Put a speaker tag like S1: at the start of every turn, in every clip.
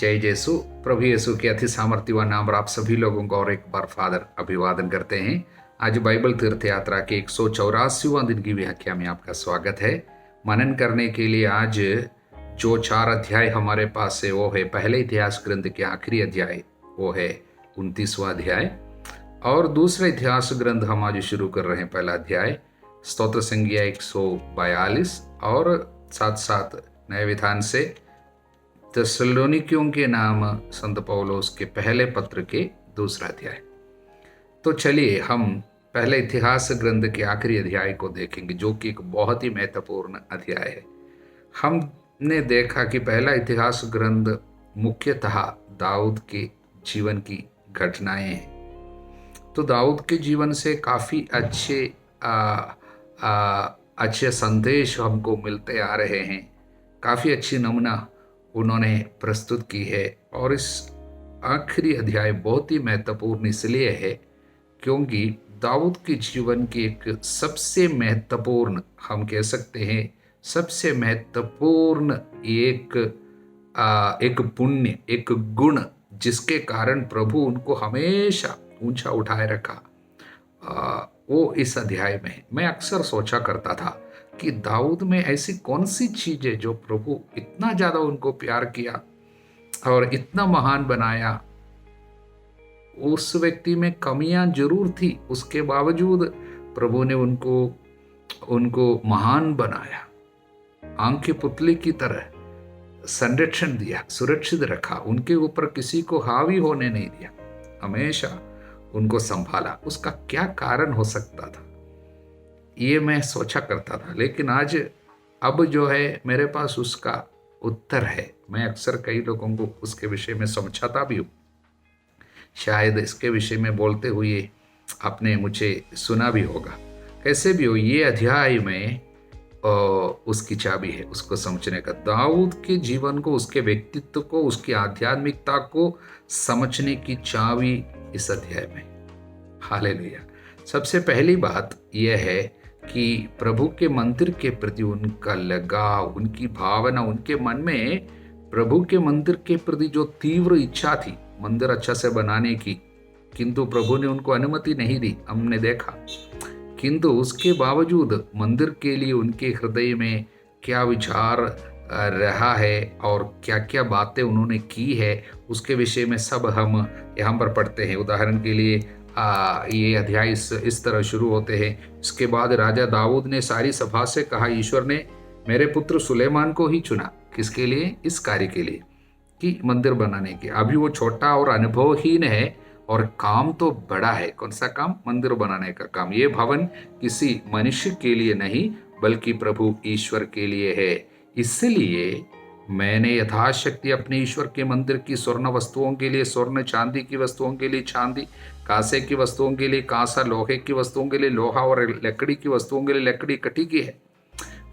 S1: जय यीशु। प्रभु यीशु के अति सामर्थ्यवान नाम पर आप सभी लोगों को और एक बार फादर अभिवादन करते हैं। आज बाइबल तीर्थ यात्रा के 184वां दिन की व्याख्या में आपका स्वागत है। मनन करने के लिए आज जो 4 अध्याय हमारे पास है वो है पहले इतिहास ग्रंथ के आखिरी अध्याय, वो है 29वां अध्याय, और दूसरे इतिहास ग्रंथ हम आज शुरू कर रहे हैं। पहला अध्याय स्तोत्र संज्ञा 142 और साथ साथ नए विधान से थिस्सलुनीकियों के नाम संत पौलुस के पहले पत्र के दूसरा अध्याय। तो चलिए हम पहले इतिहास ग्रंथ के आखिरी अध्याय को देखेंगे, जो कि एक बहुत ही महत्वपूर्ण अध्याय है। हमने देखा कि पहला इतिहास ग्रंथ मुख्यतः दाऊद के जीवन की घटनाएं हैं। तो दाऊद के जीवन से काफ़ी अच्छे संदेश हमको मिलते आ रहे हैं। काफ़ी अच्छी नमूना उन्होंने प्रस्तुत की है। और इस आखिरी अध्याय बहुत ही महत्वपूर्ण इसलिए है क्योंकि दाऊद के जीवन की एक सबसे महत्वपूर्ण, हम कह सकते हैं सबसे महत्वपूर्ण एक पुण्य, एक गुण, जिसके कारण प्रभु उनको हमेशा ऊंचा उठाए रखा, वो इस अध्याय में है। मैं अक्सर सोचा करता था कि दाऊद में ऐसी कौन सी चीज है जो प्रभु इतना ज्यादा उनको प्यार किया और इतना महान बनाया। उस व्यक्ति में कमियां जरूर थी, उसके बावजूद प्रभु ने उनको महान बनाया, आंख के पुतले की तरह संरक्षण दिया, सुरक्षित रखा, उनके ऊपर किसी को हावी होने नहीं दिया, हमेशा उनको संभाला। उसका क्या कारण हो सकता था, ये मैं सोचा करता था। लेकिन आज अब जो है मेरे पास उसका उत्तर है। मैं अक्सर कई लोगों को उसके विषय में समझाता भी हूँ। शायद इसके विषय में बोलते हुए आपने मुझे सुना भी होगा। कैसे भी हो, ये अध्याय में उसकी चाबी है उसको समझने का। दाऊद के जीवन को, उसके व्यक्तित्व को, उसकी आध्यात्मिकता को समझने की चाबी इस अध्याय में। हालेलुया। सबसे पहली बात यह है कि प्रभु के मंदिर के प्रति उनका लगाव, उनकी भावना, उनके मन में प्रभु के मंदिर के प्रति जो तीव्र इच्छा थी मंदिर अच्छा से बनाने की, किंतु प्रभु ने उनको अनुमति नहीं दी, हमने देखा। किंतु उसके बावजूद मंदिर के लिए उनके हृदय में क्या विचार रहा है और क्या क्या बातें उन्होंने की है, उसके विषय में सब हम यहाँ पर पढ़ते हैं। उदाहरण के लिए ये अध्याय इस तरह शुरू होते हैं। इसके बाद राजा दाऊद ने सारी सभा से कहा, ईश्वर ने मेरे पुत्र सुलेमान को ही चुना। किसके लिए? इस कार्य के लिए कि मंदिर बनाने के। अभी वो छोटा और अनुभवहीन है और काम तो बड़ा है। कौन सा काम? मंदिर बनाने का काम। ये भवन किसी मनुष्य के लिए नहीं बल्कि प्रभु ईश्वर के लिए है। इसलिए मैंने यथाशक्ति अपने ईश्वर के मंदिर की स्वर्ण वस्तुओं के लिए स्वर्ण, चांदी की वस्तुओं के लिए चांदी, कांसे की वस्तुओं के लिए कांसा, लोहे की वस्तुओं के लिए लोहा और लकड़ी की वस्तुओं के लिए लकड़ी इकट्ठी की है।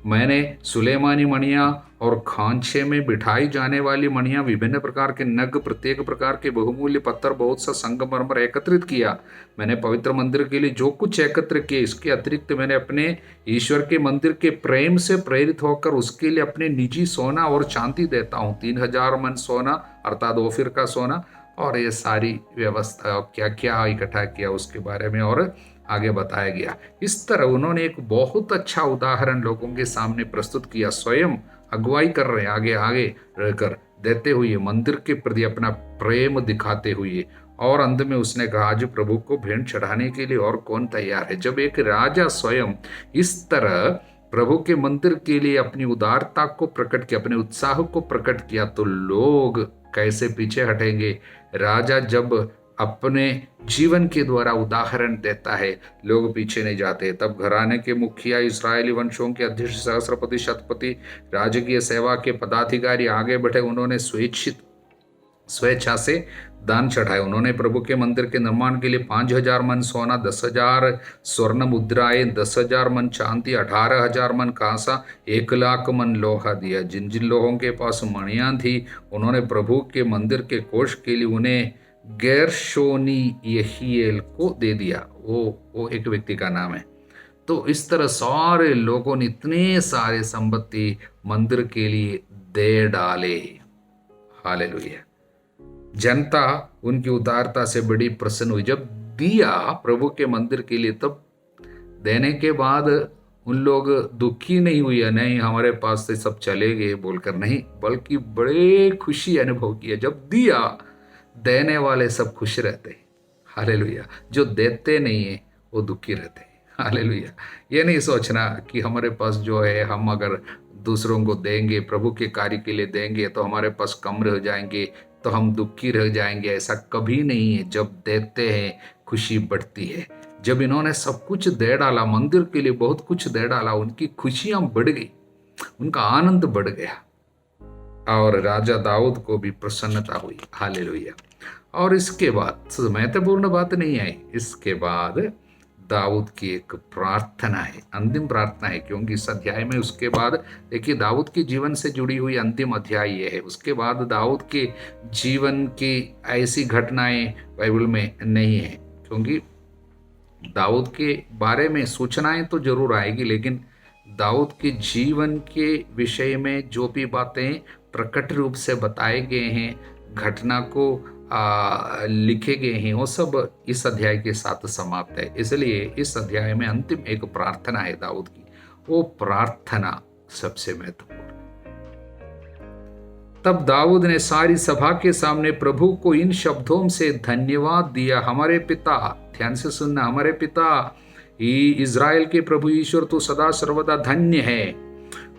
S1: मैंने सुलेमानी मणियां और खांचे में बिठाई जाने वाली मणियां, विभिन्न प्रकार के नग, प्रत्येक प्रकार के बहुमूल्य पत्थर, बहुत सा संगमरमर एकत्रित किया। मैंने पवित्र मंदिर के लिए जो कुछ एकत्र किया, इसके अतिरिक्त मैंने अपने ईश्वर के मंदिर के प्रेम से प्रेरित होकर उसके लिए अपने निजी सोना और चांदी देता हूँ। 3000 मन सोना अर्थात ओफिर का सोना, और ये सारी व्यवस्था क्या क्या इकट्ठा किया उसके बारे में और आगे बताया गया। इस तरह उन्होंने एक बहुत अच्छा उदाहरण लोगों के सामने प्रस्तुत किया। स्वयं अगुवाई कर रहे, आगे आगे रहकर देते हुए, मंदिर के प्रति अपना प्रेम दिखाते हुए। और अंत में उसने कहा, आज प्रभु को भेंट चढ़ाने के लिए और कौन तैयार है? जब एक राजा स्वयं इस तरह प्रभु के मंदिर के लिए अपनी उदारता को प्रकट किया, अपने उत्साह को प्रकट किया, तो लोग कैसे पीछे हटेंगे? राजा जब अपने जीवन के द्वारा उदाहरण देता है, लोग पीछे नहीं जाते। तब घराने के मुखिया, इस्राएली वंशों के अध्यक्ष, सहस्त्रपति, शतपति, राजकीय सेवा के पदाधिकारी आगे बढ़े। उन्होंने स्वेच्छा से दान चढ़ाए। उन्होंने प्रभु के मंदिर के निर्माण के लिए 5000 मन सोना, 10,000 स्वर्ण मुद्राएं, 10,000 मन चांदी, 18,000 मन कांसा, 1,00,000 मन लोहा दिया। जिन जिन लोगों के पास मणियां थी उन्होंने प्रभु के मंदिर के कोष के लिए उन्हें गेर्शोनी यहीएल को दे दिया। वो एक व्यक्ति का नाम है। तो इस तरह सारे लोगों ने इतने सारे संपत्ति मंदिर के लिए दे डाले। हालेलुया। जनता उनकी उदारता से बड़ी प्रसन्न हुई। जब दिया प्रभु के मंदिर के लिए, तब देने के बाद उन लोग दुखी नहीं हुई है, नहीं हमारे पास से सब चले गए बोलकर, नहीं, बल्कि बड़े खुशी अनुभव किया। जब दिया, देने वाले सब खुश रहते। हालेलुया। जो देते नहीं है वो दुखी रहते हैं। हालेलुया। ये नहीं सोचना कि हमारे पास जो है, हम अगर दूसरों को देंगे, प्रभु के कार्य के लिए देंगे, तो हमारे पास कम रह जाएंगे, तो हम दुखी रह जाएंगे। ऐसा कभी नहीं है। जब देते हैं खुशी बढ़ती है। जब इन्होंने सब कुछ दे डाला, मंदिर के लिए बहुत कुछ दे डाला, उनकी खुशियां बढ़ गई, उनका आनंद बढ़ गया, और राजा दाऊद को भी प्रसन्नता हुई। हालेलुया। और इसके बाद महत्वपूर्ण बात नहीं आई, इसके बाद दाऊद की एक प्रार्थना है, अंतिम प्रार्थना है, क्योंकि इस अध्याय में उसके बाद देखिए दाऊद के जीवन से जुड़ी हुई अंतिम अध्याय ये है। उसके बाद दाऊद के जीवन की ऐसी घटनाएं बाइबल में नहीं है, क्योंकि दाऊद के बारे में सूचनाएं तो जरूर आएगी, लेकिन दाऊद के जीवन के विषय में जो भी बातें प्रकट रूप से बताए गए हैं, घटना को लिखे गए हैं, वो सब इस अध्याय के साथ समाप्त है। इसलिए इस अध्याय में अंतिम एक प्रार्थना है दाऊद की, वो प्रार्थना सबसे महत्वपूर्ण। तब दाऊद ने सारी सभा के सामने प्रभु को इन शब्दों से धन्यवाद दिया, हमारे पिता, ध्यान से सुनना, हमारे पिता इज़राइल के प्रभु ईश्वर, तू सदा सर्वदा धन्य है।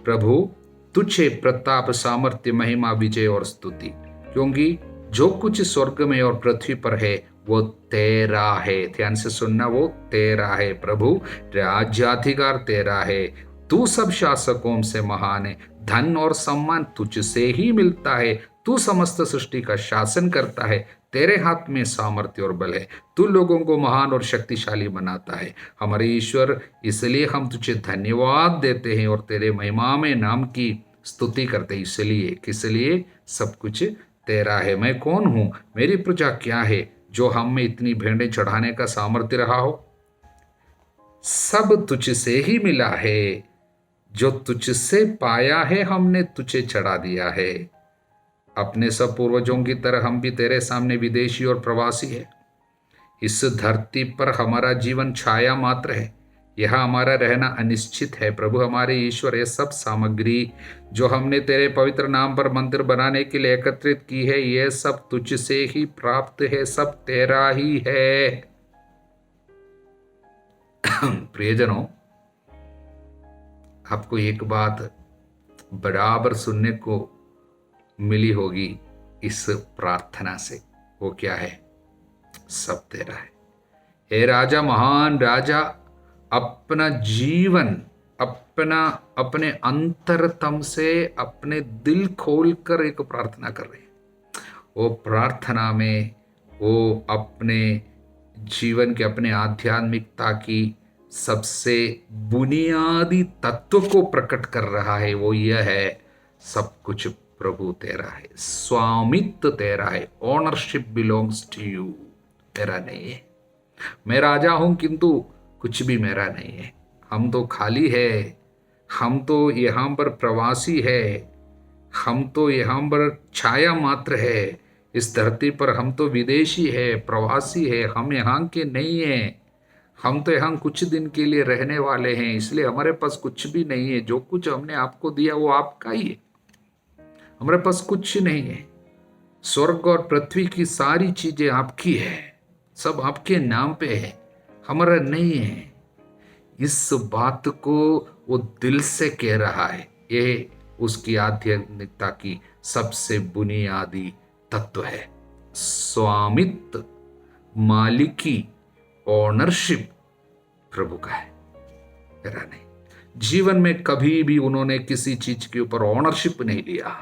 S1: प्रभु तुझे प्रताप, सामर्थ्य, महिमा, विजय और स्तुति, क्योंकि जो कुछ स्वर्ग में और पृथ्वी पर है वो तेरा है। ध्यान से सुनना, वो तेरा है। प्रभु राज्याधिकार तेरा है, तू सब शासकों से महान है, धन और सम्मान तुझसे ही मिलता है, तू समस्त सृष्टि का शासन करता है, तेरे हाथ में सामर्थ्य और बल है, तू लोगों को महान और शक्तिशाली बनाता है। हमारे ईश्वर, इसलिए हम तुझे धन्यवाद देते हैं और तेरे महिमा में नाम की स्तुति करते हैं। इसलिए किस लिए? सब कुछ तेरा है। मैं कौन हूं, मेरी प्रजा क्या है, जो हम में इतनी भेंटें चढ़ाने का सामर्थ्य रहा हो? सब तुझसे ही मिला है, जो तुझसे पाया है हमने तुझे चढ़ा दिया है। अपने सब पूर्वजों की तरह हम भी तेरे सामने विदेशी और प्रवासी है। इस धरती पर हमारा जीवन छाया मात्र है, यह हमारा रहना अनिश्चित है। प्रभु हमारे ईश्वर, ये सब सामग्री जो हमने तेरे पवित्र नाम पर मंदिर बनाने के लिए एकत्रित की है, यह सब तुझसे ही प्राप्त है, सब तेरा ही है। प्रियजनों, आपको एक बात बराबर सुनने को मिली होगी इस प्रार्थना से, वो क्या है? सब तेरा है। हे राजा, महान राजा, अपना जीवन अपने अंतरतम से अपने दिल खोलकर एक प्रार्थना कर रहे हैं। वो प्रार्थना में वो अपने जीवन के, अपने आध्यात्मिकता की सबसे बुनियादी तत्व को प्रकट कर रहा है। वो यह है, सब कुछ प्रभु तेरा है, स्वामित्व तेरा है, ओनरशिप बिलोंग्स टू यू, मेरा नहीं है। मैं राजा हूं किंतु कुछ भी मेरा नहीं है। हम तो खाली है, हम तो यहाँ पर प्रवासी है, हम तो यहाँ पर छाया मात्र है। इस धरती पर हम तो विदेशी है, प्रवासी है, हम यहाँ के नहीं हैं। हम तो यहाँ कुछ दिन के लिए रहने वाले हैं, इसलिए हमारे पास कुछ भी नहीं है। जो कुछ हमने आपको दिया वो आपका ही है, हमारे पास कुछ नहीं है। स्वर्ग और पृथ्वी की सारी चीजें आपकी है, सब आपके नाम पे है, हमारा नहीं है। इस बात को वो दिल से कह रहा है। ये उसकी आध्यात्मिकता की सबसे बुनियादी तत्व है। स्वामित्व, मालिकी, ओनरशिप प्रभु का है, मेरा नहीं। जीवन में कभी भी उन्होंने किसी चीज के ऊपर ओनरशिप नहीं लिया।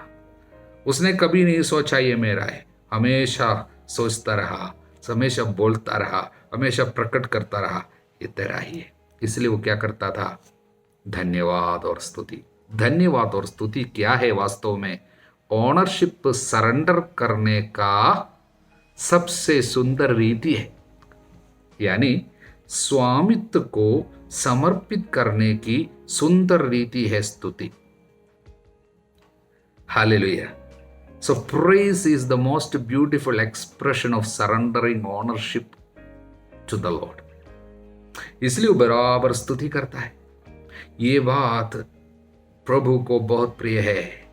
S1: उसने कभी नहीं सोचा ये मेरा है, हमेशा सोचता रहा, हमेशा बोलता रहा, हमेशा प्रकट करता रहा, ये तेरा ही है। इसलिए वो क्या करता था? धन्यवाद और स्तुति। धन्यवाद और स्तुति क्या है वास्तव में? ओनरशिप सरेंडर करने का सबसे सुंदर रीति है, यानी स्वामित्व को समर्पित करने की सुंदर रीति है स्तुति। Hallelujah. So praise is the most beautiful expression of surrendering ownership to the Lord. इसलिए वो बराबर स्तुति करता है। ये बात प्रभु को बहुत प्रिय है।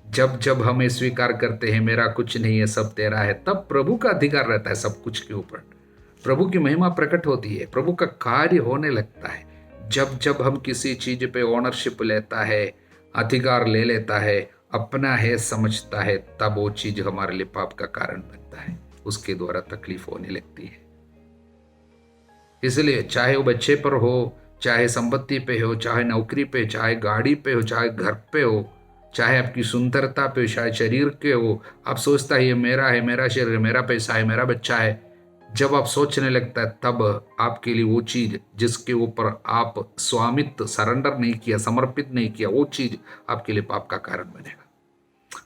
S1: जब जब हमें स्वीकार करते हैं मेरा कुछ नहीं है सब तेरा है, तब प्रभु का अधिकार रहता है सब कुछ के ऊपर। प्रभु की महिमा प्रकट होती है, प्रभु का कार्य होने लगता है। जब जब हम किसी चीज पे ओनरशिप लेता है, अधिकार ले लेता है, अपना है समझता है, तब वो चीज हमारे लिए पाप का कारण बनता है, उसके द्वारा तकलीफ होने लगती है। इसलिए चाहे वो बच्चे पर हो, चाहे संपत्ति पे हो, चाहे नौकरी पे, चाहे गाड़ी पे हो, चाहे घर पे हो, चाहे आपकी सुंदरता पे, चाहे शरीर के हो, आप सोचता है ये मेरा है, मेरा शरीर, मेरा पैसा है, मेरा बच्चा है। जब आप सोचने लगता है तब आपके लिए वो चीज जिसके ऊपर आप स्वामित्व सरेंडर नहीं किया, समर्पित नहीं किया, वो चीज आपके लिए पाप का कारण बनेगा।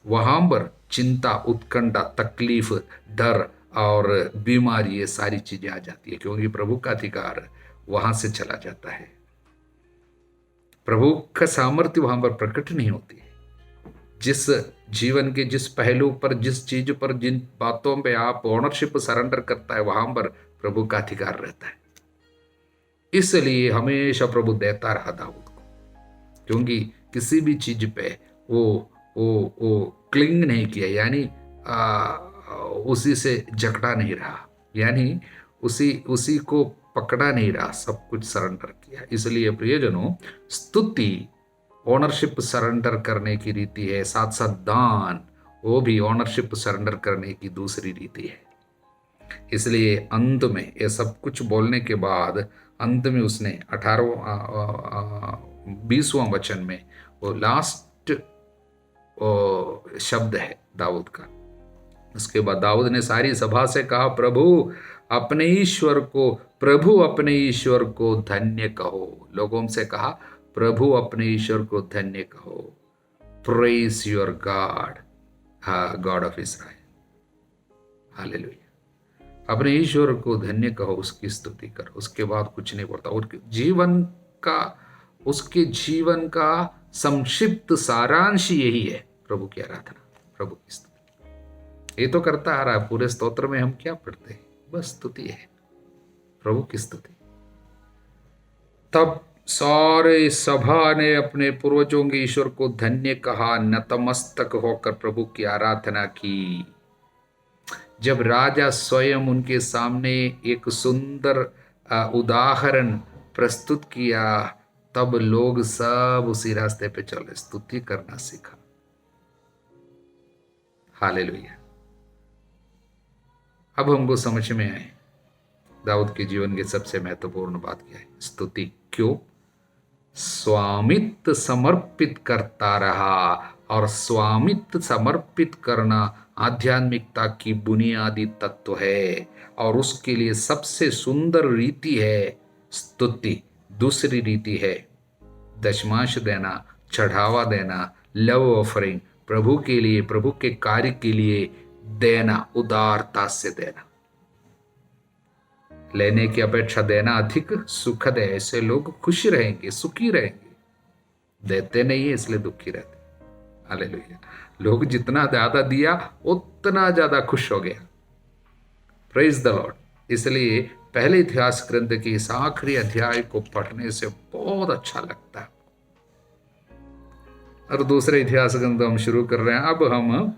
S1: वहां पर चिंता, उत्कंठा, तकलीफ, डर और बीमारी, ये सारी चीजें आ जाती है, क्योंकि प्रभु का अधिकार वहां से चला जाता है। प्रभु का सामर्थ्य वहां पर प्रकट नहीं होती है। जिस जीवन के जिस पहलू पर, जिस चीज पर, जिन बातों पे आप ओनरशिप सरेंडर करता है, वहां पर प्रभु का अधिकार रहता है। इसलिए हमेशा प्रभु देता रहा दाऊद को, क्योंकि किसी भी चीज पे वो क्लिंग नहीं किया, यानी उसी से जकड़ा नहीं रहा, यानी उसी को पकड़ा नहीं रहा, सब कुछ सरेंडर किया। इसलिए प्रियजनों, स्तुति ओनरशिप सरेंडर करने की रीति है, साथ साथ दान वो भी ओनरशिप सरेंडर करने की दूसरी रीति है। इसलिए अंत में ये सब कुछ बोलने के बाद अंत में उसने 20वां वचन में वो लास्ट शब्द है दाऊद का। उसके बाद दाऊद ने सारी सभा से कहा, प्रभु अपने ईश्वर को धन्य कहो। लोगों से कहा, प्रभु अपने ईश्वर को धन्य कहो। Praise your God, God of Israel. Hallelujah. अपने ईश्वर को धन्य कहो, उसकी स्तुति करो। उसके बाद कुछ नहीं बोलता। उसके जीवन का संक्षिप्त सारांश यही है, प्रभु की आराधना, प्रभु की स्तुति। ये तो करता आ रहा है। पूरे स्तोत्र में हम क्या पढ़ते हैं? बस स्तुति है, प्रभु की स्तुति। तब सारे सभा ने अपने पूर्वजों के ईश्वर को धन्य कहा, नतमस्तक होकर प्रभु की आराधना की। जब राजा स्वयं उनके सामने एक सुंदर उदाहरण प्रस्तुत किया, तब लोग सब उसी रास्ते पे चले, स्तुति करना सीखा। हालेलुया। अब हमको समझ में आए दाऊद के जीवन की सबसे महत्वपूर्ण बात क्या है। स्तुति क्यों? स्वामित्व समर्पित करता रहा, और स्वामित्व समर्पित करना आध्यात्मिकता की बुनियादी तत्व है, और उसके लिए सबसे सुंदर रीति है स्तुति। दूसरी रीति है दशमांश देना, चढ़ावा देना, लव ऑफरिंग, प्रभु के लिए, प्रभु के कार्य के लिए देना, उदारता से देना। लेने की अपेक्षा देना अधिक सुखद है। ऐसे लोग खुश रहेंगे, सुखी रहेंगे। देते नहीं है इसलिए दुखी रहते। हालेलुया। लोग जितना ज्यादा दिया उतना ज्यादा खुश हो गया। Praise the Lord. इसलिए पहले इतिहास ग्रंथ के इस आखिरी अध्याय को पढ़ने से बहुत अच्छा लगता है। और दूसरे इतिहास ग्रंथ हम शुरू कर रहे हैं। अब हम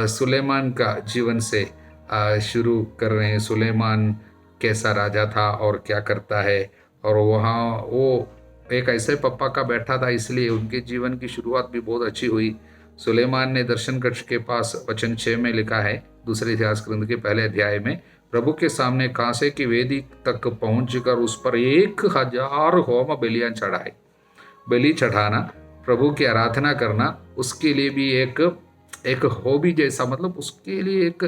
S1: सुलेमान का जीवन से शुरू कर रहे हैं। सुलेमान कैसा राजा था और क्या करता है। और वहाँ वो एक ऐसे पप्पा का बैठा था, इसलिए उनके जीवन की शुरुआत भी बहुत अच्छी हुई। सुलेमान ने दर्शन कक्ष के पास वचन 6 में लिखा है, दूसरे इतिहास ग्रंथ के पहले अध्याय में, प्रभु के सामने कांसे की वेदी तक पहुंचकर उस पर 1000 होम बलियां चढ़ाए। बलि चढ़ाना, प्रभु की आराधना करना, उसके लिए भी एक हॉबी जैसा, मतलब उसके लिए एक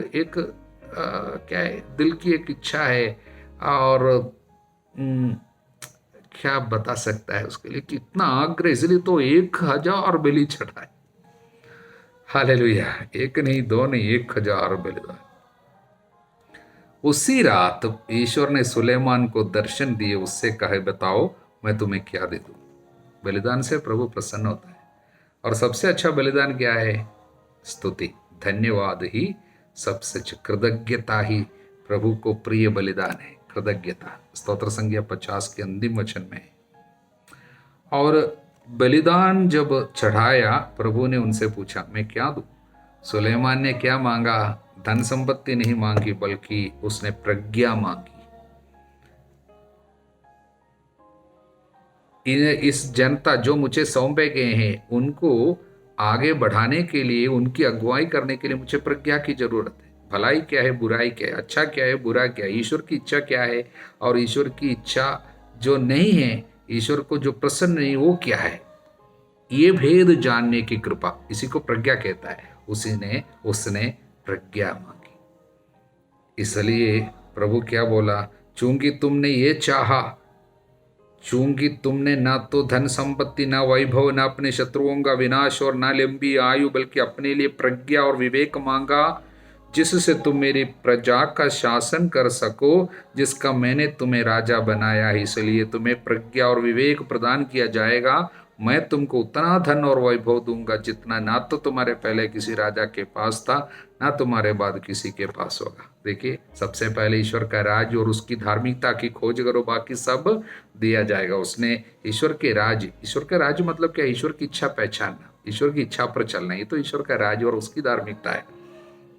S1: क्या है, दिल की एक इच्छा है। और क्या बता सकता है उसके लिए कितना आग्रह, इसलिए तो 1000 बलि चढ़ाए। हालेलुया। एक नहीं, दो नहीं, 1000 बलिदान। उसी रात ईश्वर ने सुलेमान को दर्शन दिए, उससे कहे, बताओ मैं तुम्हें क्या दे दूं। बलिदान से प्रभु प्रसन्न होता है। और सबसे अच्छा बलिदान क्या है? स्तुति, धन्यवाद ही सबसे कृतज्ञता ही प्रभु को प्रिय बलिदान है। कृतज्ञता स्तोत्र संज्ञा 50 के अंतिम वचन में। और बलिदान जब चढ़ाया, प्रभु ने उनसे पूछा मैं क्या दूं? सुलेमान ने क्या मांगा? धन संपत्ति नहीं मांगी, बल्कि उसने प्रज्ञा मांगी। इस जनता जो मुझे सौंपे गए हैं, उनको आगे बढ़ाने के लिए, उनकी अगुवाई करने के लिए मुझे प्रज्ञा की जरूरत है। भलाई क्या है, बुराई क्या है, अच्छा क्या है, बुरा क्या है, ईश्वर की इच्छा क्या है और ईश्वर की इच्छा जो नहीं है, ईश्वर को जो प्रसन्न नहीं, वो क्या है, ये भेद जानने की कृपा, इसी को प्रज्ञा कहता है। उसने प्रज्ञा मांगी। इसलिए प्रभु क्या बोला? चूंकि तुमने ये चाहा, चूंकि तुमने ना तो धन संपत्ति, ना वैभव, ना अपने शत्रुओं का विनाश और ना लंबी आयु, बल्कि अपने लिए प्रज्ञा और विवेक मांगा, जिससे तुम मेरी प्रजा का शासन कर सको, जिसका मैंने तुम्हें राजा बनाया है। इसलिए तुम्हें प्रज्ञा और विवेक प्रदान किया जाएगा। मैं तुमको उतना धन और वैभव दूंगा जितना ना तो तुम्हारे पहले किसी राजा के पास था, ना तुम्हारे बाद किसी के पास होगा। देखिए, सबसे पहले ईश्वर का राज और उसकी धार्मिकता की खोज करो, बाकी सब दिया जाएगा। उसने ईश्वर के राज मतलब क्या? ईश्वर की इच्छा पहचानना, ईश्वर की इच्छा पर चलना, ये तो ईश्वर का राज और उसकी धार्मिकता है।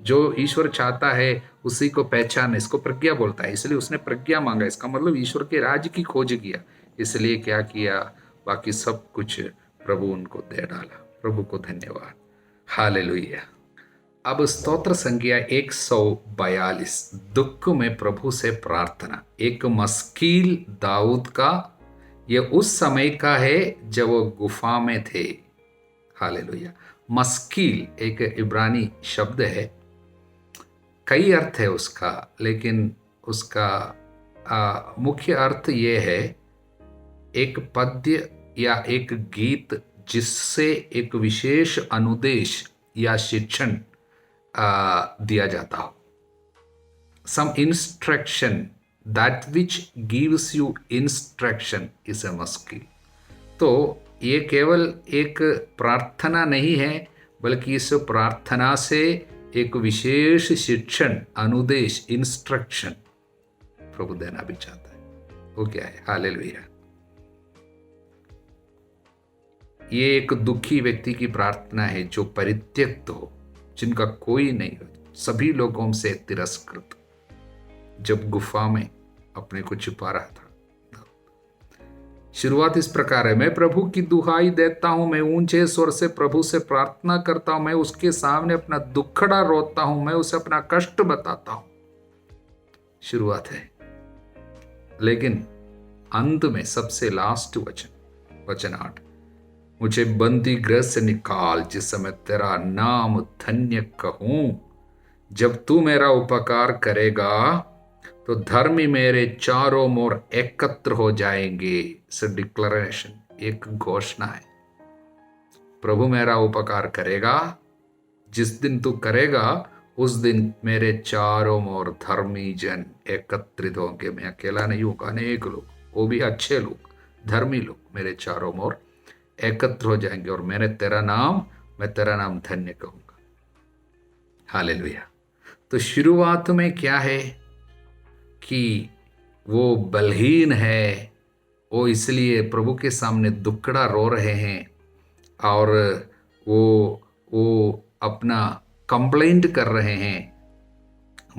S1: जो ईश्वर चाहता है उसी को पहचान, इसको प्रज्ञा बोलता है। इसलिए उसने प्रज्ञा मांगा, इसका मतलब ईश्वर के राज की खोज किया। इसलिए क्या किया? बाकी सब कुछ प्रभु उनको दे डाला। प्रभु को धन्यवाद, हालेलुया। अब स्तोत्र संख्या 142, दुख में प्रभु से प्रार्थना। एक मस्कील दाऊद का, यह उस समय का है जब वो गुफा में थे। हालेलुया। मस्कील एक इब्रानी शब्द है, कई अर्थ है उसका, लेकिन उसका मुख्य अर्थ ये है, एक पद्य या एक गीत जिससे एक विशेष अनुदेश या शिक्षण दिया जाता हो। Some instruction, that which gives you instruction is a मस्कील। तो ये केवल एक प्रार्थना नहीं है, बल्कि इस प्रार्थना से एक विशेष शिक्षण, अनुदेश, इंस्ट्रक्शन प्रभु देना भी चाहता है। वो क्या है? हालेलुया। ये एक दुखी व्यक्ति की प्रार्थना है जो परित्यक्त हो, जिनका कोई नहीं हो, सभी लोगों से तिरस्कृत, जब गुफा में अपने को छुपा रहा था। शुरुआत इस प्रकार है, मैं प्रभु की दुहाई देता हूं, मैं ऊंचे स्वर से प्रभु से प्रार्थना करता हूं, मैं उसके सामने अपना दुखड़ा रोता हूं, मैं उसे अपना कष्ट बताता हूं। शुरुआत है, लेकिन अंत में सबसे लास्ट वचन 8, मुझे बंदी गृह से निकाल, जिस समय तेरा नाम धन्य कहूं। जब तू मेरा उपकार करेगा तो धर्मी मेरे चारों ओर एकत्र हो जाएंगे। डिक्लेरेशन, एक घोषणा है। प्रभु मेरा उपकार करेगा, जिस दिन तू करेगा उस दिन मेरे चारों ओर धर्मी जन एकत्रित होंगे। मैं अकेला नहीं होगा, अनेक लोग, वो भी अच्छे लोग, धर्मी लोग मेरे चारों ओर एकत्र हो जाएंगे और मैं तेरा नाम धन्य कहूंगा। हालेलुया। तो शुरुआत में क्या है कि वो बलहीन है, वो इसलिए प्रभु के सामने दुखड़ा रो रहे हैं और वो अपना कंप्लेंट कर रहे हैं,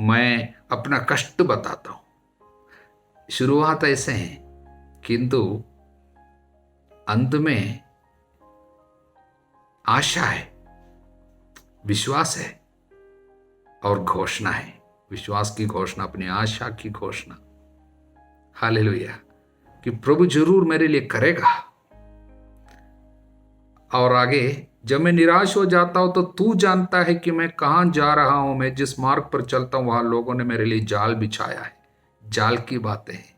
S1: मैं अपना कष्ट बताता हूं। शुरुआत ऐसे है, किंतु अंत में आशा है, विश्वास है और घोषणा है। विश्वास की घोषणा, अपनी आशा की घोषणा। हालेलुया, कि प्रभु जरूर मेरे लिए करेगा। और आगे, जब मैं निराश हो जाता हूं तो तू जानता है कि मैं कहां जा रहा हूं, मैं जिस मार्ग पर चलता हूं वहां लोगों ने मेरे लिए जाल बिछाया है। जाल की बातें हैं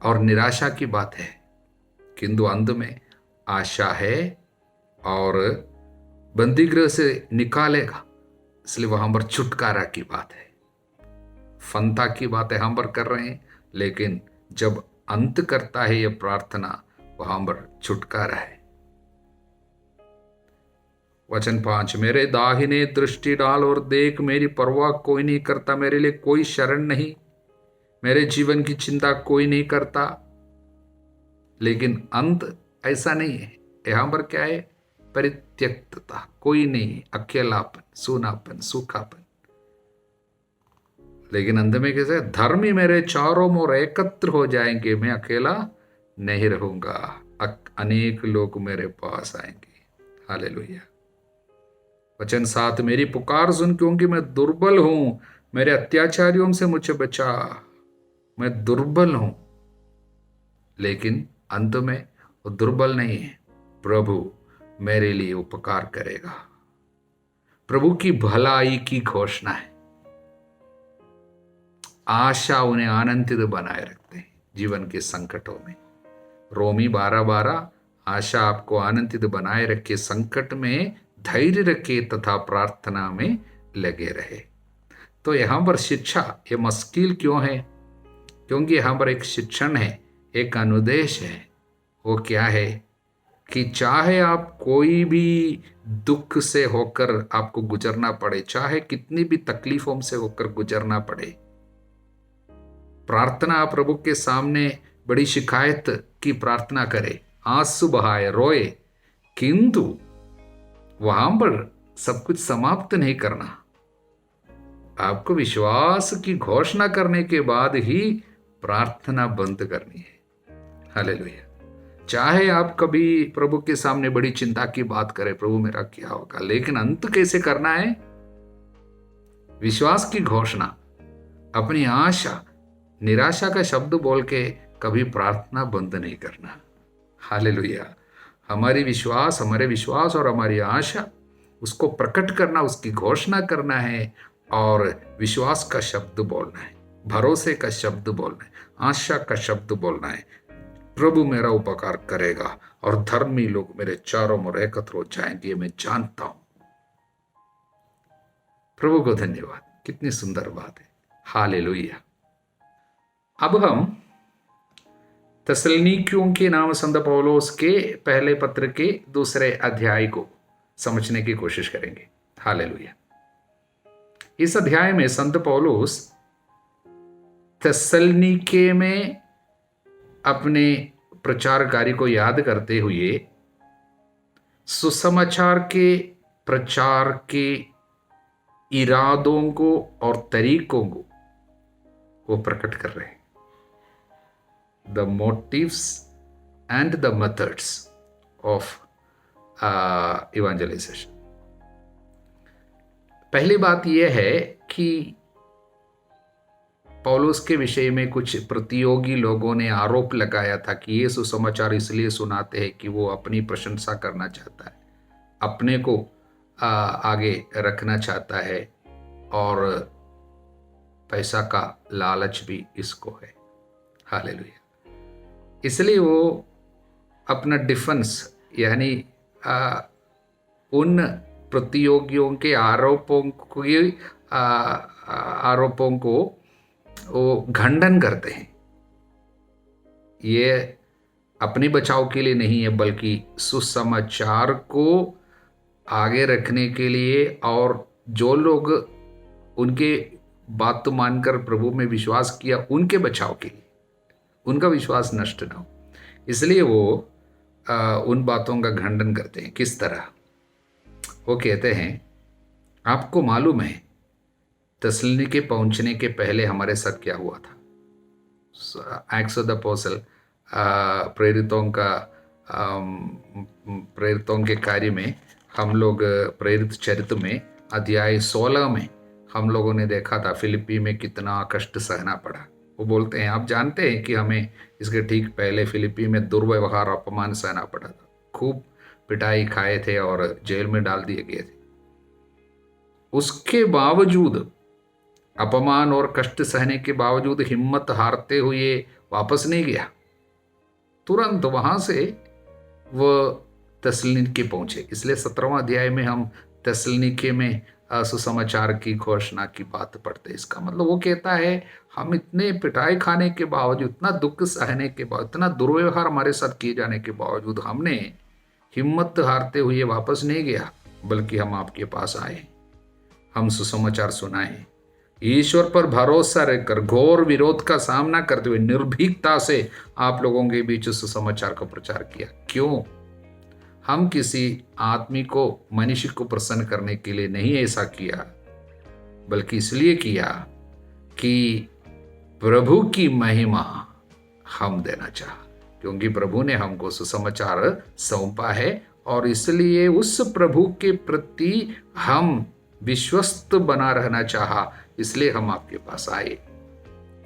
S1: और निराशा की बात है, किंतु अंत में आशा है और बंदीगृह से निकालेगा, इसलिए वहां पर छुटकारा की बात है। फंता की बातें हम पर कर रहे हैं, लेकिन जब अंत करता है यह प्रार्थना, वहां पर छुटकारा है। वचन 5, मेरे दाहिने दृष्टि डाल और देख, मेरी परवाह कोई नहीं करता, मेरे लिए कोई शरण नहीं, मेरे जीवन की चिंता कोई नहीं करता। लेकिन अंत ऐसा नहीं है। यहां पर क्या है? परित्यक्तता, कोई नहीं, अकेलापन, सूनापन, सूखापन। लेकिन अंत में कैसे? धर्मी मेरे चारों ओर एकत्र हो जाएंगे, मैं अकेला नहीं रहूंगा, अनेक लोग मेरे पास आएंगे। हालेलुया। वचन 7, मेरी पुकार सुन, क्योंकि मैं दुर्बल हूं, मेरे अत्याचारियों से मुझे बचा। मैं दुर्बल हूं, लेकिन अंत में वो दुर्बल नहीं है। प्रभु मेरे लिए उपकार करेगा। प्रभु की भलाई की घोषणा है। आशा उन्हें आनंदित बनाए रखते हैं जीवन के संकटों में। रोमी 12:12, आशा आपको आनंदित बनाए रखे, संकट में धैर्य रखे तथा प्रार्थना में लगे रहे। तो यहां पर शिक्षा, ये मुश्किल क्यों है? क्योंकि यहां पर एक शिक्षण है, एक अनुदेश है। वो क्या है? कि चाहे आप कोई भी दुख से होकर आपको गुजरना पड़े, चाहे कितनी भी तकलीफों से होकर गुजरना पड़े, प्रार्थना आप प्रभु के सामने बड़ी शिकायत की प्रार्थना करे, आंसू बहाए, रोए, किंतु वहां पर सब कुछ समाप्त नहीं करना। आपको विश्वास की घोषणा करने के बाद ही प्रार्थना बंद करनी है। हालेलुया। चाहे आप कभी प्रभु के सामने बड़ी चिंता की बात करें, प्रभु मेरा क्या होगा, लेकिन अंत कैसे करना है? विश्वास की घोषणा, अपनी आशा, निराशा का शब्द बोल के कभी प्रार्थना बंद नहीं करना। हालेलुया। हमारे विश्वास और हमारी आशा, उसको प्रकट करना, उसकी घोषणा करना है, और विश्वास का शब्द बोलना है, भरोसे का शब्द बोलना है, आशा का शब्द बोलना है। प्रभु मेरा उपकार करेगा और धर्मी लोग मेरे चारों ओर एकत्र हो जाएंगे, मैं जानता हूं। प्रभु को धन्यवाद। कितनी सुंदर बात है। हालेलुया। अब हम थिस्सलुनीकियों के नाम संत पौलुस के पहले पत्र के 2 अध्याय को समझने की कोशिश करेंगे। हालेलुया। इस अध्याय में संत पौलुस थिस्सलुनीके में अपने प्रचार कार्य को याद करते हुए सुसमाचार के प्रचार के इरादों को और तरीकों को वो प्रकट कर रहे हैं। The motives and the methods of evangelisation. पहली बात यह है कि पौलुस के विषय में कुछ प्रतियोगी लोगों ने आरोप लगाया था कि ये सुसमाचार इसलिए सुनाते हैं कि वो अपनी प्रशंसा करना चाहता है, अपने को आगे रखना चाहता है, और पैसा का लालच भी इसको है। हालेलुया। इसलिए वो अपना डिफेंस, यानी उन प्रतियोगियों के आरोपों को वो खंडन करते हैं। ये अपने बचाव के लिए नहीं है, बल्कि सुसमाचार को आगे रखने के लिए, और जो लोग उनके बात मानकर प्रभु में विश्वास किया, उनके बचाव के लिए, उनका विश्वास नष्ट ना हो। इसलिए वो उन बातों का खंडन करते हैं। किस तरह? वो कहते हैं, आपको मालूम है थिस्सलुनीके पहुंचने के पहले हमारे साथ क्या हुआ था। एक्ट्स ऑफ द अपोस्टल, प्रेरितों के कार्य में हम लोग, प्रेरित चरित्र में अध्याय 16 में हम लोगों ने देखा था फिलिप्पी में कितना कष्ट सहना पड़ा। वो बोलते हैं, आप जानते हैं कि हमें इसके ठीक पहले फिलिप्पी में दुर्व्यवहार, अपमान सहना पड़ा था, खूब पिटाई खाए थे और जेल में डाल दिए गए थे। उसके बावजूद, अपमान और कष्ट सहने के बावजूद हिम्मत हारते हुए वापस नहीं गया। तुरंत वहां से वह थिस्सलुनीके पहुंचे। इसलिए 17वां अध्याय में हम थिस्सलुनीके में सुसमाचार की घोषणा की बात पढ़ते हैं। इसका मतलब वो कहता है, हम इतने पिटाई खाने के बावजूद, इतना दुख सहने के बाद, इतना दुर्व्यवहार हमारे साथ किए जाने के बावजूद हमने हिम्मत हारते हुए वापस नहीं गया। बल्कि हम आपके पास आए, हम सुसमाचार सुनाए, ईश्वर पर भरोसा रखकर घोर विरोध का सामना करते हुए निर्भीकता से आप लोगों के बीच सुसमाचार का प्रचार किया। क्यों? हम किसी आदमी को, मनुष्य को प्रसन्न करने के लिए नहीं ऐसा किया, बल्कि इसलिए किया कि प्रभु की महिमा हम देना चाहा, क्योंकि प्रभु ने हमको सुसमाचार सौंपा है और इसलिए उस प्रभु के प्रति हम विश्वस्त बना रहना चाहा, इसलिए हम आपके पास आए।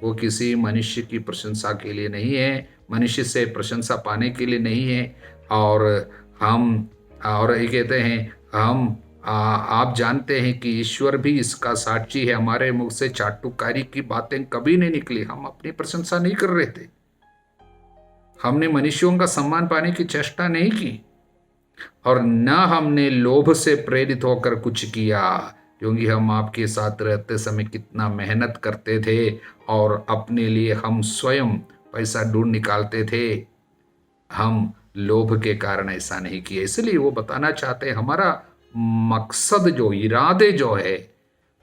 S1: वो किसी मनुष्य की प्रशंसा के लिए नहीं है, मनुष्य से प्रशंसा पाने के लिए नहीं है। और ये कहते हैं आप जानते हैं कि ईश्वर भी इसका साक्षी है, हमारे मुख से चाटुकारी की बातें कभी नहीं निकली। हम अपनी प्रशंसा नहीं कर रहे थे, हमने मनुष्यों का सम्मान पाने की चेष्टा नहीं की, और न हमने लोभ से प्रेरित होकर कुछ किया, क्योंकि हम आपके साथ रहते समय कितना मेहनत करते थे और अपने लिए हम स्वयं पैसा ढूंढ निकालते थे। हम लोभ के कारण ऐसा नहीं किया। इसलिए वो बताना चाहते हैं हमारा मकसद जो, इरादे जो है,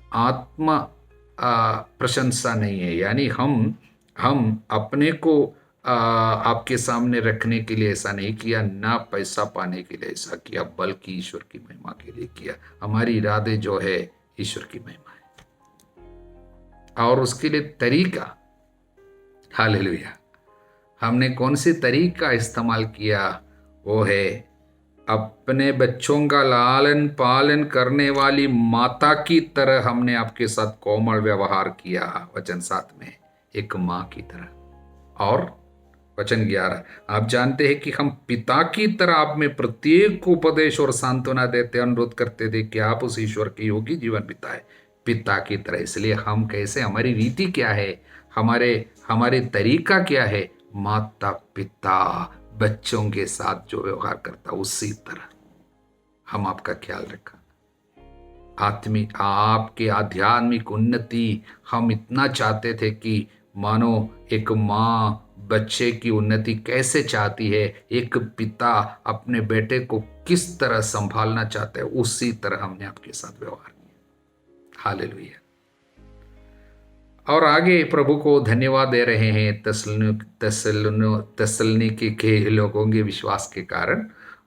S1: आत्मा प्रशंसा नहीं है, यानी हम अपने को आपके सामने रखने के लिए ऐसा नहीं किया, ना पैसा पाने के लिए ऐसा किया, बल्कि ईश्वर की महिमा के लिए किया। हमारी इरादे जो है ईश्वर की महिमा है, और उसके लिए तरीका, हालेलुया, हमने कौन से तरीका इस्तेमाल किया? वो है अपने बच्चों का लालन पालन करने वाली माता की तरह हमने आपके साथ कोमल व्यवहार किया। वचन 7 में, एक माँ की तरह। और वचन 11, आप जानते हैं कि हम पिता की तरह आप में प्रत्येक को उपदेश और सांत्वना देते, अनुरोध करते थे कि आप उस ईश्वर के योगी जीवन बिताए, पिता की तरह। इसलिए हम कैसे, हमारी रीति क्या है, हमारे तरीका क्या है? माता पिता बच्चों के साथ जो व्यवहार करता उसी तरह हम आपका ख्याल रखा। आपके आध्यात्मिक उन्नति हम इतना चाहते थे कि मानो एक माँ बच्चे की उन्नति कैसे चाहती है, एक पिता अपने बेटे को किस तरह संभालना चाहता है, उसी तरह हमने आपके साथ व्यवहार किया। हालेलुया। और आगे प्रभु को धन्यवाद दे रहे हैं तसलुनीके के लोगों के विश्वास के कारण,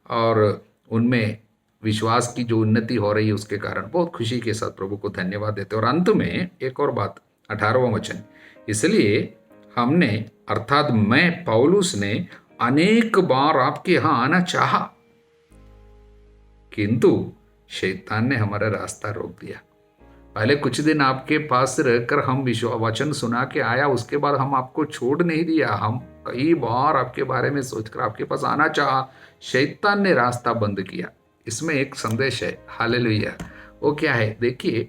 S1: और उनमें विश्वास की जो उन्नति हो रही है उसके कारण बहुत खुशी के साथ प्रभु को धन्यवाद देते। और अंत में एक और बात, 18वां वचन, इसलिए हमने, अर्थात मैं पौलुस ने अनेक बार आपके यहां आना चाहा, किंतु शैतान ने हमारा रास्ता रोक दिया। पहले कुछ दिन आपके पास रहकर हम वचन सुना के आया, उसके बाद हम आपको छोड़ नहीं दिया। हम कई बार आपके बारे में सोचकर आपके पास आना चाहा, शैतान ने रास्ता बंद किया। इसमें एक संदेश है, हालेलुया। वो क्या है? देखिए,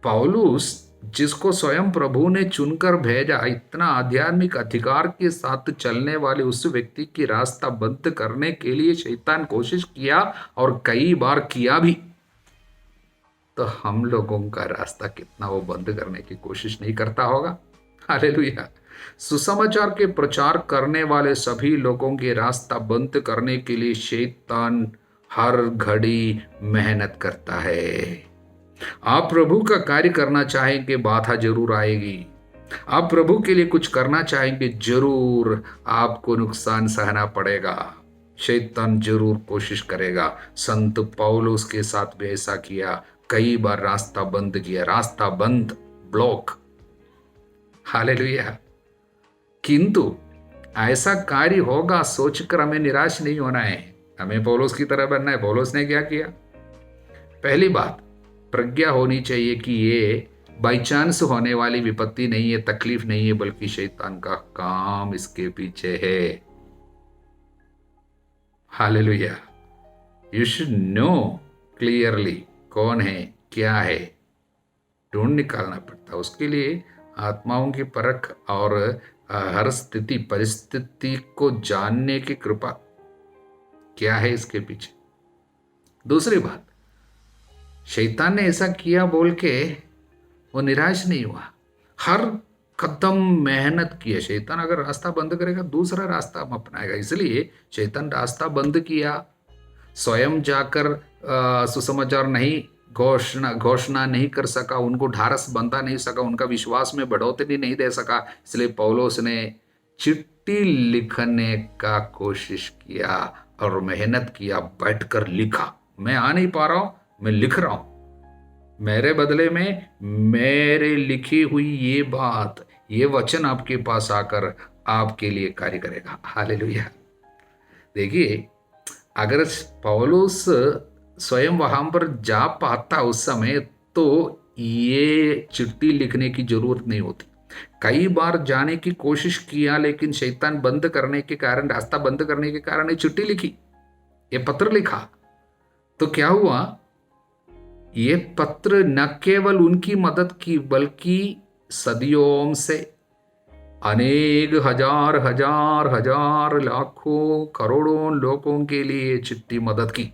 S1: पौलुस जिसको स्वयं प्रभु ने चुनकर भेजा, इतना आध्यात्मिक अधिकार के साथ चलने वाले उस व्यक्ति की रास्ता बंद करने के लिए शैतान कोशिश किया, और कई बार किया भी। तो हम लोगों का रास्ता कितना वो बंद करने की कोशिश नहीं करता होगा? हालेलुया। सुसमाचार के प्रचार करने वाले सभी लोगों के रास्ता बंद करने के लिए शैतान हर घड़ी मेहनत करता है। आप प्रभु का कार्य करना चाहेंगे, बाधा जरूर आएगी। आप प्रभु के लिए कुछ करना चाहेंगे, जरूर आपको नुकसान सहना पड़ेगा। शैतान जरूर कोशिश करेगा। संत पौलुस के साथ भी ऐसा किया, कई बार रास्ता बंद किया, रास्ता बंद, ब्लॉक। हालेलुया। किंतु ऐसा कार्य होगा सोचकर हमें निराश नहीं होना है, हमें पौलुस की तरह बनना है। पौलुस ने क्या किया? पहली बात, प्रज्ञा होनी चाहिए कि ये बाई चांस होने वाली विपत्ति नहीं है, तकलीफ नहीं है, बल्कि शैतान का काम इसके पीछे है। Hallelujah. You should know clearly कौन है, क्या है, ढूंढ निकालना पड़ता। उसके लिए आत्माओं की परख और हर स्थिति परिस्थिति को जानने की कृपा, क्या है इसके पीछे। दूसरी बात, शैतान ने ऐसा किया बोल के वो निराश नहीं हुआ, हर कदम मेहनत किया। शैतान अगर रास्ता बंद करेगा, दूसरा रास्ता हम अपनाएगा। इसलिए शैतान रास्ता बंद किया, स्वयं जाकर सुसमाचार नहीं घोषणा नहीं कर सका, उनको ढारस बंधा नहीं सका, उनका विश्वास में बढ़ोतरी नहीं दे सका। इसलिए पौलुस ने चिट्ठी लिखने का कोशिश किया और मेहनत किया, बैठकर लिखा। मैं आ नहीं पा रहा हूं, मैं लिख रहा हूं। मेरे बदले में मेरे लिखी हुई ये बात, ये वचन आपके पास आकर आपके लिए कार्य करेगा। हालेलुया। देखिए, अगर पौलुस स्वयं वहां पर जा पाता उस समय, तो ये चिट्ठी लिखने की जरूरत नहीं होती। कई बार जाने की कोशिश किया, लेकिन शैतान बंद करने के कारण, रास्ता बंद करने के कारण ये चिट्ठी लिखी, ये पत्र लिखा। तो क्या हुआ, ये पत्र न केवल उनकी मदद की, बल्कि सदियों से अनेक हजार हजार हजार लाखों करोड़ों लोगों के लिए चिट्ठी मदद की।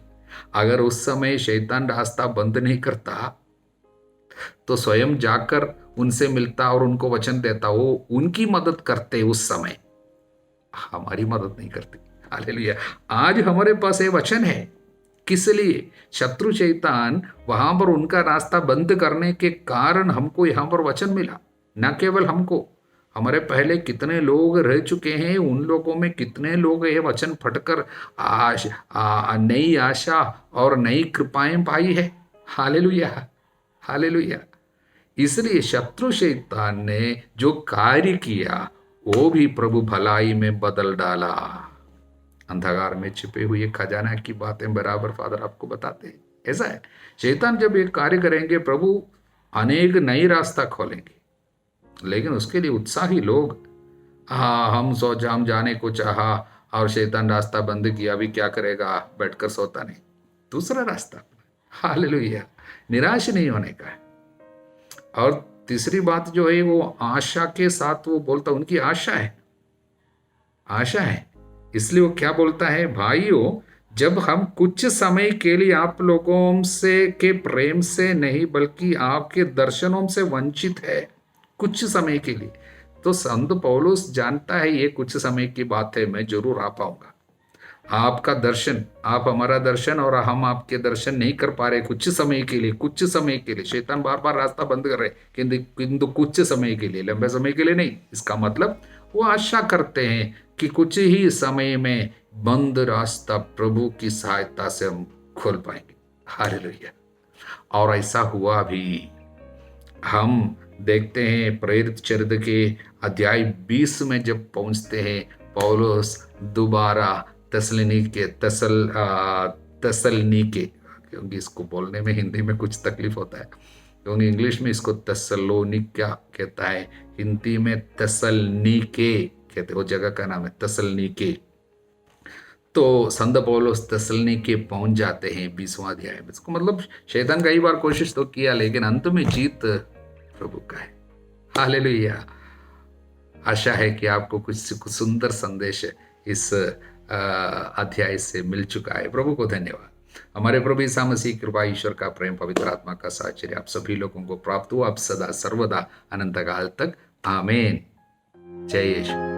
S1: अगर उस समय शैतान रास्ता बंद नहीं करता, तो स्वयं जाकर उनसे मिलता और उनको वचन देता। वो उनकी मदद करते उस समय, हमारी मदद नहीं करते। हालेलुया। आज हमारे पास ये वचन है, किस लिए? शत्रु शैतान वहां पर उनका रास्ता बंद करने के कारण हमको यहां पर वचन मिला। न केवल हमको, हमारे पहले कितने लोग रह चुके हैं, उन लोगों में कितने लोग ये वचन फटकर नई आशा और नई कृपाएं पाई है। Hallelujah, hallelujah. इसलिए शत्रु शैतान ने जो कार्य किया, वो भी प्रभु भलाई में बदल डाला। अंधकार में छिपे हुए खजाना की बातें बराबर फादर आपको बताते हैं। ऐसा है, शैतान जब एक कार्य करेंगे, प्रभु अनेक नई रास्ता खोलेंगे, लेकिन उसके लिए उत्साही लोग, हम जाने को चाहा और शैतान रास्ता बंद किया, अभी क्या करेगा, बैठकर सोता नहीं, दूसरा रास्ता। हालेलुया। निराश नहीं होने का है। और तीसरी बात जो है, वो आशा के साथ वो बोलता, उनकी आशा है, आशा है। इसलिए वो क्या बोलता है, भाइयों, जब हम कुछ समय के लिए आप लोगों से के प्रेम से नहीं, बल्कि आपके दर्शनों से वंचित है, कुछ समय के लिए, तो संत पौलुस जानता है ये कुछ समय की बात है, मैं जरूर आ पाऊंगा। आपका दर्शन, आप हमारा दर्शन और हम आपके दर्शन नहीं कर पा रहे कुछ समय के लिए, कुछ समय के लिए। शैतान बार बार रास्ता बंद कर रहे, किंतु कुछ समय के लिए, लंबे समय के लिए नहीं। इसका मतलब वो आशा करते हैं कि कुछ ही समय में बंद रास्ता प्रभु की सहायता से हम खोल पाएंगे। हालेलुया। और ऐसा हुआ भी। हम देखते हैं प्रेरित चरित्र के अध्याय 20 में जब पहुंचते हैं, पौलुस दोबारा तसलनीके, क्योंकि इसको बोलने में हिंदी में कुछ तकलीफ होता है, क्योंकि इंग्लिश में इसको तसलोनिका कहता है, हिंदी में तसलनीके कहते, वो जगह का नाम है तसलनीके। तो संत पौलुस तसलनीके पहुंच जाते हैं 20वां अध्याय में। इसको मतलब शैतान कई बार कोशिश तो किया, लेकिन अंत में जीत प्रभु का है। हालेलुया। आशा है कि आपको कुछ सुंदर संदेश इस अध्याय से मिल चुका है। प्रभु को धन्यवाद। हमारे प्रभु यीशु मसीह कृपा, ईश्वर का प्रेम, पवित्र आत्मा का साहचर्य आप सभी लोगों को प्राप्त हो, आप सदा सर्वदा अनंत काल तक। आमीन। जय यीशु।